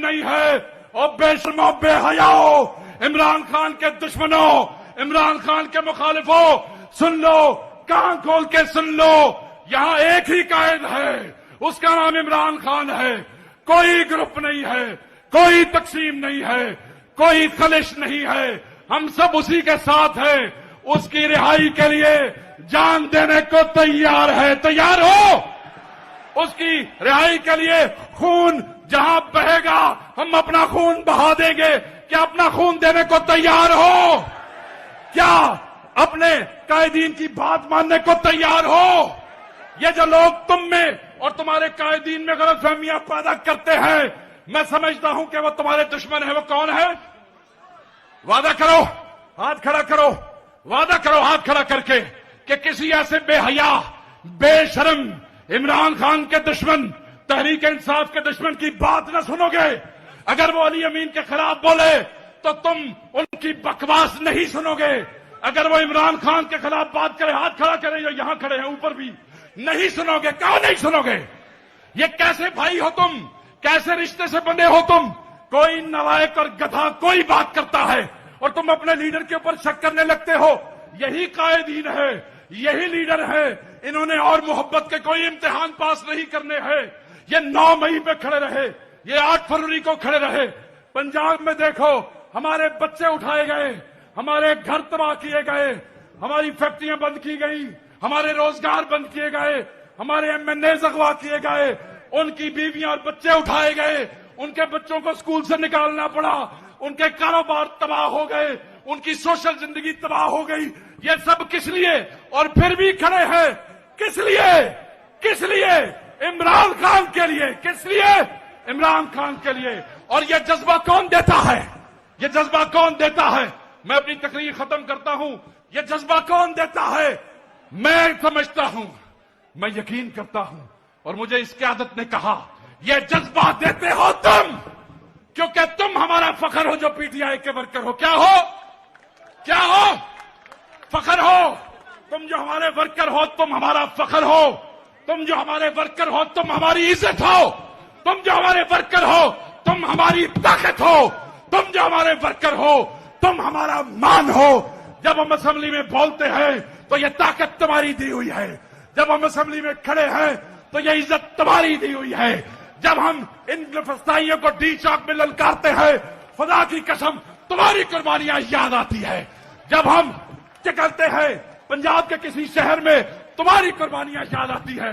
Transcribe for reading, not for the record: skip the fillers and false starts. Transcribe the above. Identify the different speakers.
Speaker 1: नहीं है। और बेशर्मो बेहयाओ, इमरान खान के दुश्मनों, इमरान खान के मुखालिफों, सुन लो, कान खोल के सुन लो, यहां एक ही कायद है, उसका नाम इमरान खान है। कोई ग्रुप नहीं है, कोई तकसीम नहीं है, कोई खलिश नहीं है, हम सब उसी के साथ हैं। उसकी रिहाई के लिए जान देने को तैयार है। तैयार हो? उसकी रिहाई के लिए खून जहां बहेगा हम अपना खून बहा देंगे। क्या अपना खून देने को तैयार हो? क्या अपने कायदीन की बात मानने को तैयार हो? ये जो लोग तुम में और तुम्हारे कायदीन में गलतफहमियां पैदा करते हैं, मैं समझता हूं कि वो तुम्हारे दुश्मन है। वो कौन है? वादा करो, हाथ खड़ा करो, वादा करो हाथ खड़ा करके कि किसी ऐसे बेहया, बेशर्म इमरान खान के दुश्मन, तहरीक इंसाफ के दुश्मन की बात न सुनोगे। अगर वो अली अमीन के खिलाफ बोले तो तुम उनकी बकवास नहीं सुनोगे। अगर वो इमरान खान के खिलाफ बात करे, हाथ खड़ा करे, जो यहां खड़े हैं ऊपर भी, नहीं सुनोगे। क्यों नहीं सुनोगे? ये कैसे भाई हो तुम? कैसे रिश्ते से बंधे हो तुम? कोई नालायक और गधा कोई बात करता है और तुम अपने लीडर के ऊपर शक करने लगते हो। यही कायदीन है, यही लीडर है। इन्होंने और मोहब्बत के कोई इम्तिहान पास नहीं करने हैं। ये 9 मई पे खड़े रहे, ये 8 फरवरी को खड़े रहे। पंजाब में देखो, हमारे बच्चे उठाए गए, हमारे घर तबाह किए गए, हमारी फैक्ट्रियां बंद की गई, हमारे रोजगार बंद किए गए, हमारे एमएनए अगवा किए गए, उनकी बीवियां और बच्चे उठाए गए, उनके बच्चों को स्कूल से निकालना पड़ा, उनके कारोबार तबाह हो गए, उनकी सोशल जिंदगी तबाह हो गई। ये सब किस लिए? और फिर भी खड़े हैं किस लिए? किस लिए? इमरान खान के लिए। किस लिए? इमरान खान के लिए। और ये जज्बा कौन देता है? ये जज्बा कौन देता है? मैं अपनी तकरीर खत्म करता हूं। ये जज्बा कौन देता है? मैं समझता हूं, मैं यकीन करता हूं, और मुझे इस क़यादत ने कहा, ये जज्बा देते हो तुम, क्योंकि तुम हमारा फखर हो जो पीटीआई के वर्कर हो। क्या हो? क्या हो? फखर हो। तुम जो हमारे वर्कर हो, तुम हमारा फखर हो। तुम जो हमारे वर्कर हो, तुम हमारी इज्जत हो। तुम जो हमारे वर्कर हो, तुम हमारी ताकत हो। तुम जो हमारे वर्कर हो, तुम हमारा मान हो। जब हम असेंबली में बोलते हैं तो ये ताकत तुम्हारी दी हुई है। जब हम असेंबली में खड़े हैं तो ये इज्जत तुम्हारी दी हुई है। जब हम इन फस्ताइयों को डी चौक में ललकारते हैं, खुदा की कसम तुम्हारी कुर्बानियां याद आती है। जब हम निकलते हैं पंजाब के किसी शहर में, तुम्हारी कुर्बानियां याद आती है।